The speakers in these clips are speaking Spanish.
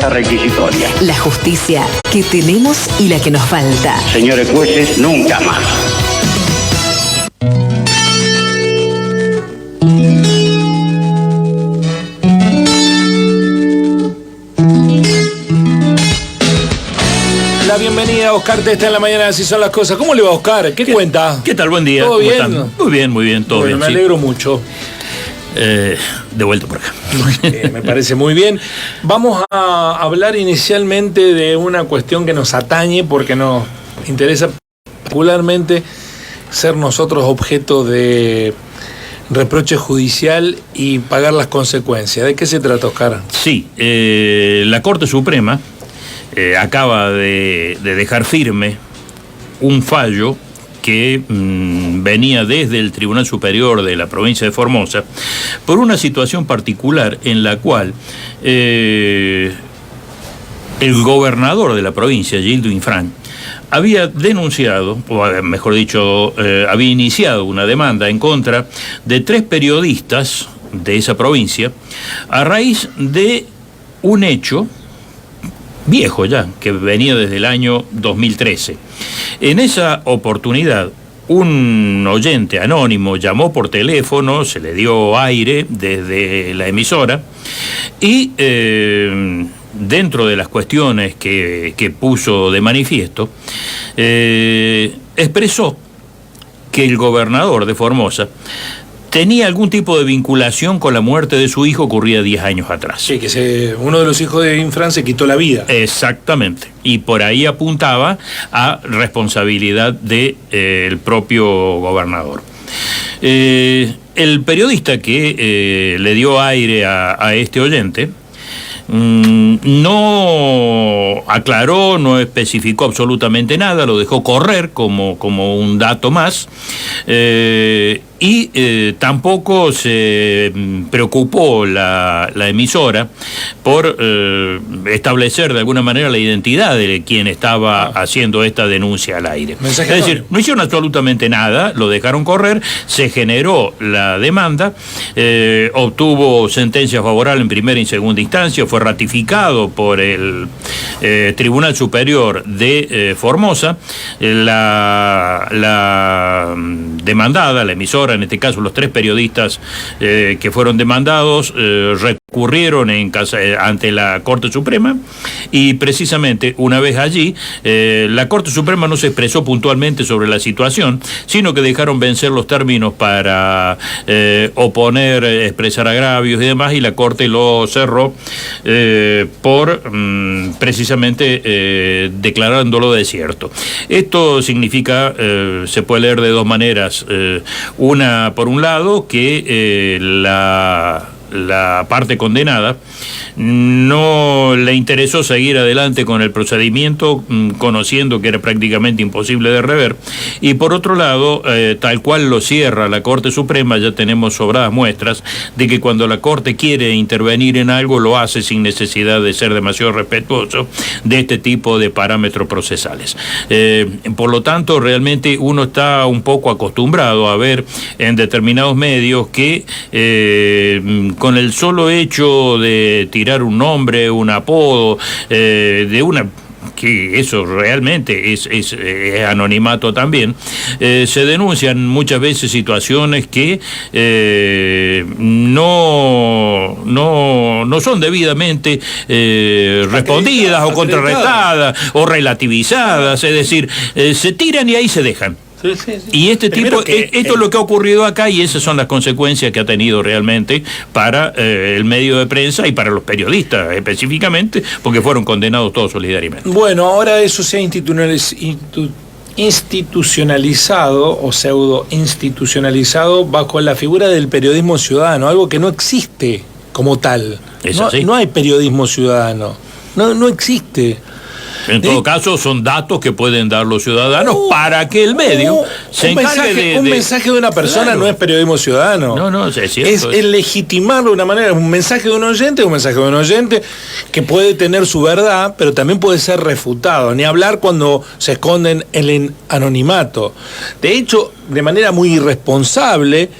respuesta requisitoria. La justicia que tenemos y la que nos falta. Señores jueces, nunca más. La bienvenida a Oscar Testa en la mañana, así son las cosas. ¿Cómo le va, Oscar? ¿Qué cuenta? ¿Qué tal? Buen día. ¿Todo bien? ¿Están? Muy bien, todo bueno, bien. Me alegro mucho. De vuelta por acá. Me parece muy bien. Vamos a hablar inicialmente de una cuestión que nos atañe porque nos interesa particularmente ser nosotros objeto de reproche judicial y pagar las consecuencias. ¿De qué se trata, Oscar? Sí, la Corte Suprema acaba de dejar firme un fallo que venía desde el Tribunal Superior de la provincia de Formosa por una situación particular en la cual el gobernador de la provincia, Gildo Infran, había denunciado, o mejor dicho, había iniciado una demanda en contra de 3 periodistas de esa provincia a raíz de un hecho viejo ya, que venía desde el año 2013. En esa oportunidad, un oyente anónimo llamó por teléfono, se le dio aire desde la emisora y dentro de las cuestiones que puso de manifiesto, expresó que el gobernador de Formosa tenía algún tipo de vinculación con la muerte de su hijo ocurrida 10 años atrás. Sí, que uno de los hijos de Infran se quitó la vida. Exactamente. Y por ahí apuntaba a responsabilidad del propio gobernador. El periodista que le dio aire a este oyente no aclaró, no especificó absolutamente nada, lo dejó correr como un dato más, y tampoco se preocupó la emisora por establecer de alguna manera la identidad de quien estaba haciendo esta denuncia al aire. Es decir, no hicieron absolutamente nada, lo dejaron correr, se generó la demanda, obtuvo sentencia favorable en primera y segunda instancia, fue ratificado por el Tribunal Superior de Formosa. La demandada, la emisora, en este caso los 3 periodistas que fueron demandados, recurrieron ante la Corte Suprema y precisamente una vez allí la Corte Suprema no se expresó puntualmente sobre la situación, sino que dejaron vencer los términos para oponer, expresar agravios y demás, y la Corte lo cerró por precisamente declarándolo desierto. Esto significa, se puede leer de 2 maneras, una por un lado que la parte condenada no le interesó seguir adelante con el procedimiento, conociendo que era prácticamente imposible de rever, y por otro lado, tal cual lo cierra la Corte Suprema, ya tenemos sobradas muestras de que cuando la Corte quiere intervenir en algo, lo hace sin necesidad de ser demasiado respetuoso de este tipo de parámetros procesales. Por lo tanto, realmente uno está un poco acostumbrado a ver en determinados medios que con el solo hecho de tirar un nombre, un apodo, de una... que eso realmente es anonimato también, se denuncian muchas veces situaciones que no son debidamente respondidas o contrarrestadas o relativizadas, es decir, se tiran y ahí se dejan. Sí. Y esto es lo que ha ocurrido acá, y esas son las consecuencias que ha tenido realmente para el medio de prensa y para los periodistas específicamente, porque fueron condenados todos solidariamente. Bueno, ahora eso se ha institucionalizado o pseudo institucionalizado bajo la figura del periodismo ciudadano, algo que no existe como tal. No hay periodismo ciudadano, no existe. En todo caso, son datos que pueden dar los ciudadanos para que el medio se encargue un mensaje de una persona, claro. No es periodismo ciudadano. No, es cierto. Es legitimarlo de una manera. Un mensaje de un oyente que puede tener su verdad, pero también puede ser refutado. Ni hablar cuando se esconden el anonimato. De hecho, de manera muy irresponsable,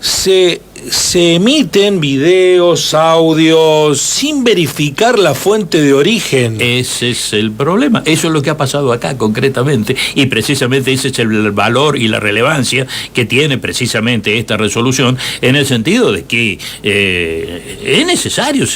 se se emiten videos, audios, sin verificar la fuente de origen. Ese es el problema. Eso es lo que ha pasado acá concretamente, y precisamente ese es el valor y la relevancia que tiene precisamente esta resolución, en el sentido de que es necesario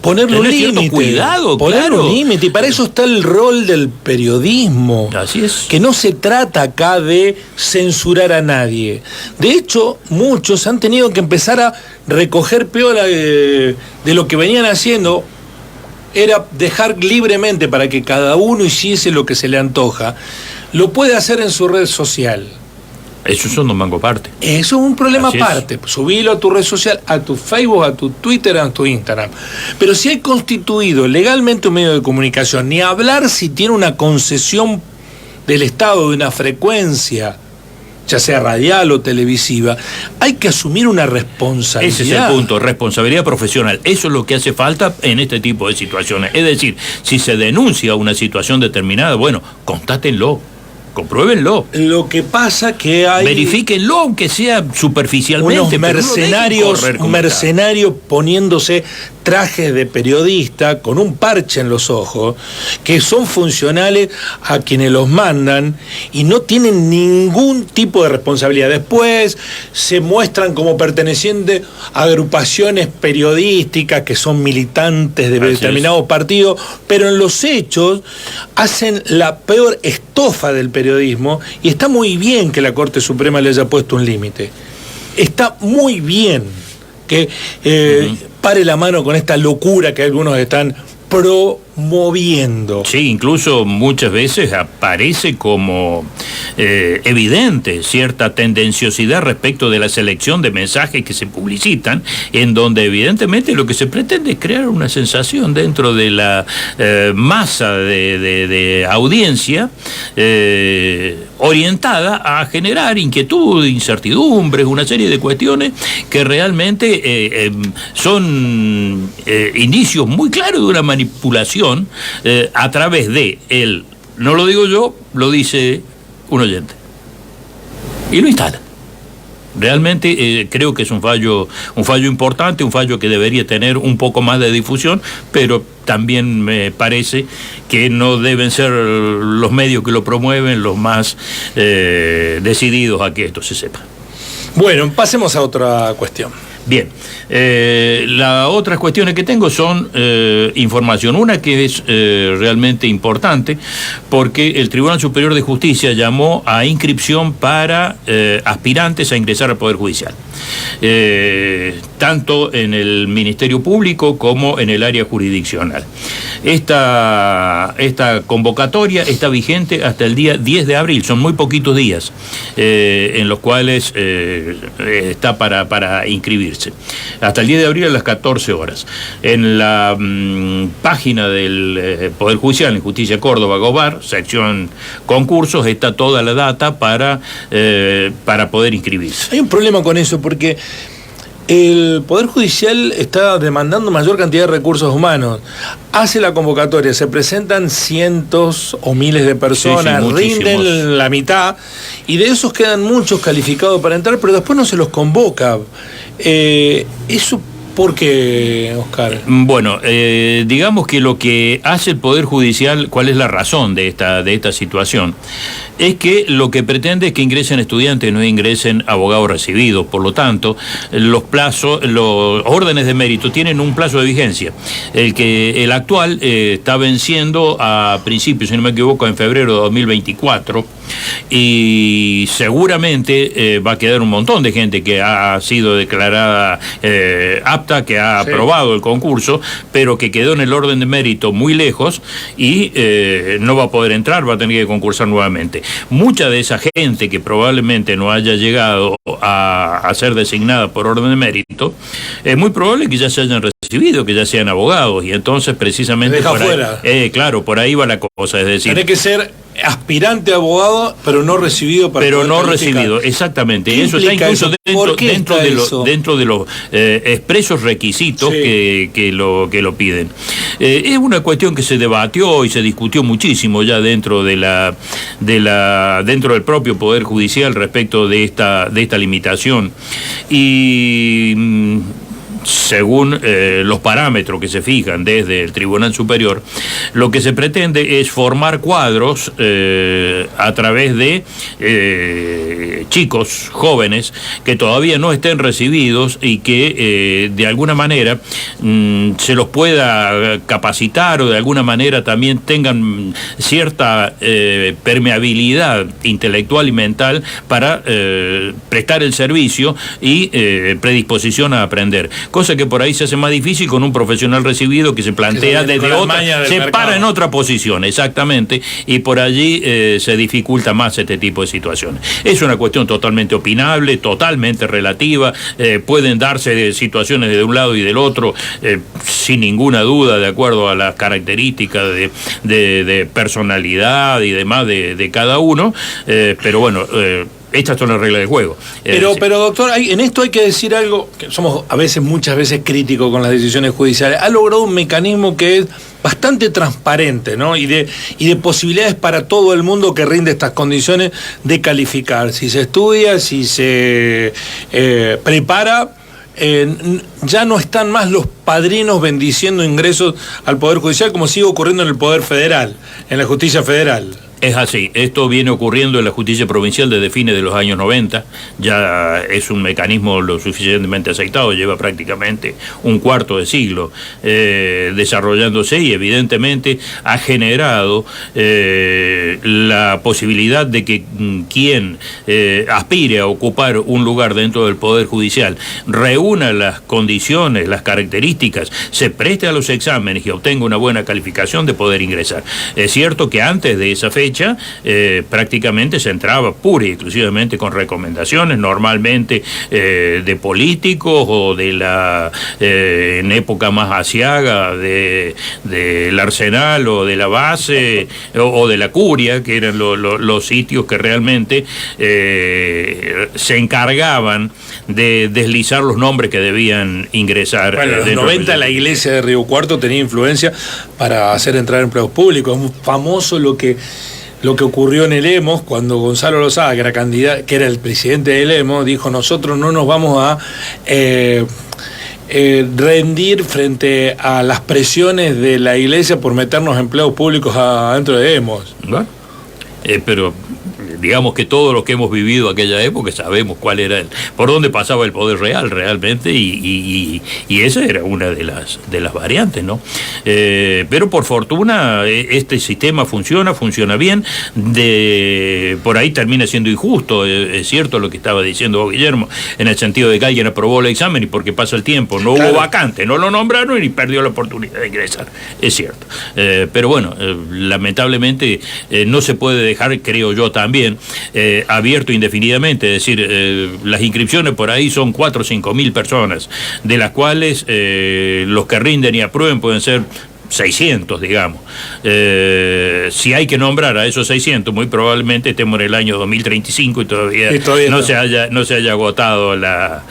ponerle un límite, cuidado, ponerle claro. un límite, y para eso está el rol del periodismo. Así es. Que no se trata acá de censurar a nadie. De hecho, muchos han tenido que empezar a recoger piola de lo que venían haciendo. Era dejar libremente para que cada uno hiciese lo que se le antoja. Lo puede hacer en su red social. Eso es un mango aparte. Eso es un problema Así aparte. Subilo a tu red social, a tu Facebook, a tu Twitter, a tu Instagram. Pero si hay constituido legalmente un medio de comunicación, ni hablar si tiene una concesión del Estado de una frecuencia, ya sea radial o televisiva, hay que asumir una responsabilidad. Ese es el punto, responsabilidad profesional. Eso es lo que hace falta en este tipo de situaciones. Es decir, si se denuncia una situación determinada, bueno, constátenlo, compruébenlo. Lo que pasa que hay... Verifíquenlo, aunque sea superficialmente. Unos mercenarios poniéndose trajes de periodista con un parche en los ojos, que son funcionales a quienes los mandan y no tienen ningún tipo de responsabilidad. Después se muestran como pertenecientes a agrupaciones periodísticas que son militantes de determinado partido, pero en los hechos hacen la peor estofa del periodismo, y está muy bien que la Corte Suprema le haya puesto un límite. Está muy bien que pare la mano con esta locura que algunos están promoviendo. Sí, incluso muchas veces aparece como evidente cierta tendenciosidad respecto de la selección de mensajes que se publicitan, en donde evidentemente lo que se pretende es crear una sensación dentro de la masa de audiencia orientada a generar inquietud, incertidumbres, una serie de cuestiones que realmente son indicios muy claros de una manipulación a través de él. No lo digo yo, lo dice un oyente. Y lo instala. Realmente creo que es un fallo importante, un fallo que debería tener un poco más de difusión, pero también me parece que no deben ser los medios que lo promueven los más decididos a que esto se sepa. Bueno, pasemos a otra cuestión. Bien, las otras cuestiones que tengo son información. Una que es realmente importante, porque el Tribunal Superior de Justicia llamó a inscripción para aspirantes a ingresar al Poder Judicial, tanto en el Ministerio Público como en el área jurisdiccional. Esta convocatoria está vigente hasta el día 10 de abril, son muy poquitos días en los cuales está para inscribirse. Hasta el 10 de abril a las 14 horas. En la página del Poder Judicial, en Justicia Córdoba, Gobar, sección concursos, está toda la data para poder inscribirse. Hay un problema con eso, porque el Poder Judicial está demandando mayor cantidad de recursos humanos. Hace la convocatoria, se presentan cientos o miles de personas, sí, rinden la mitad, y de esos quedan muchos calificados para entrar, pero después no se los convoca. ¿Eso por qué, Oscar? Bueno, digamos que lo que hace el Poder Judicial, ¿cuál es la razón de esta situación? Es que lo que pretende es que ingresen estudiantes, no ingresen abogados recibidos. Por lo tanto, los órdenes de mérito tienen un plazo de vigencia. El actual está venciendo a principios, si no me equivoco, en febrero de 2024, y seguramente va a quedar un montón de gente que ha sido declarada apta, que ha aprobado el concurso, pero que quedó en el orden de mérito muy lejos y no va a poder entrar, va a tener que concursar nuevamente. Mucha de esa gente que probablemente no haya llegado a ser designada por orden de mérito, es muy probable que ya se hayan recibidos, que ya sean abogados, y entonces precisamente deja por ahí, fuera. Claro, por ahí va la cosa, es decir, Tenés que ser aspirante a abogado, pero no recibido para pero poder no calificar. recibido, exactamente. ¿Qué Eso está implica incluso eso? dentro, ¿Por qué dentro, está de eso? dentro de los expresos requisitos Sí. que lo piden. Es una cuestión que se debatió y se discutió muchísimo ya dentro dentro del propio Poder Judicial respecto de esta limitación. Y según los parámetros que se fijan desde el Tribunal Superior, lo que se pretende es formar cuadros a través de chicos jóvenes que todavía no estén recibidos y que de alguna manera se los pueda capacitar, o de alguna manera también tengan cierta permeabilidad intelectual y mental para prestar el servicio y predisposición a aprender. Cosa que por ahí se hace más difícil con un profesional recibido que se plantea Que desde con las otra, mañas del se mercado. para en otra posición, exactamente, y por allí se dificulta más este tipo de situaciones. Es una cuestión totalmente opinable, totalmente relativa, pueden darse situaciones de un lado y del otro, sin ninguna duda, de acuerdo a las características de personalidad y demás de cada uno, pero bueno, estas son las reglas del juego. Pero doctor, en esto hay que decir algo, que somos muchas veces críticos con las decisiones judiciales. Ha logrado un mecanismo que es bastante transparente, ¿no? Y de posibilidades para todo el mundo que rinde estas condiciones de calificar. Si se estudia, si se prepara, ya no están más los padrinos bendiciendo ingresos al Poder Judicial, como sigue ocurriendo en el Poder Federal, en la Justicia Federal. Es así, esto viene ocurriendo en la justicia provincial desde fines de los años 90, ya es un mecanismo lo suficientemente aceptado, lleva prácticamente un cuarto de siglo desarrollándose, y evidentemente ha generado la posibilidad de que quien aspire a ocupar un lugar dentro del Poder Judicial reúna las condiciones, las características, se preste a los exámenes y obtenga una buena calificación de poder ingresar. Es cierto que antes de esa fecha prácticamente se entraba pura y exclusivamente con recomendaciones, normalmente de políticos o de en época más aciaga del Arsenal o de la base o de la Curia, que eran los sitios que realmente se encargaban de deslizar los nombres que debían ingresar. Bueno, en los 90 la iglesia de Río Cuarto tenía influencia para hacer entrar empleos públicos. Es muy famoso lo que ocurrió en el EMOS, cuando Gonzalo Lozada, que era el presidente del EMOS, dijo: nosotros no nos vamos a rendir frente a las presiones de la iglesia por meternos empleos públicos adentro de EMOS. Bueno, pero digamos que todos los que hemos vivido aquella época sabemos cuál era por dónde pasaba el poder real realmente, y esa era una de las variantes, ¿no? Pero por fortuna este sistema funciona bien. Por ahí termina siendo injusto, es cierto lo que estaba diciendo Guillermo, en el sentido de que alguien aprobó el examen y porque pasa el tiempo no hubo vacante, no lo nombraron y perdió la oportunidad de ingresar, es cierto. Pero bueno, lamentablemente no se puede dejar, creo yo también, abierto indefinidamente, es decir, las inscripciones por ahí son 4 o 5 mil personas, de las cuales los que rinden y aprueben pueden ser 600, digamos. Si hay que nombrar a esos 600, muy probablemente estemos en el año 2035 y todavía no se haya agotado la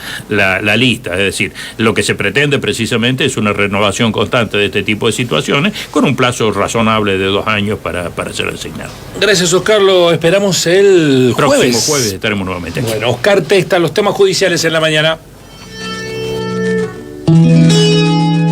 lista. Es decir, lo que se pretende precisamente es una renovación constante de este tipo de situaciones, con un plazo razonable de 2 años para ser asignado. Gracias, Oscar. Lo esperamos el Próximo jueves estaremos nuevamente aquí. Bueno, Oscar Testa, los temas judiciales en la mañana.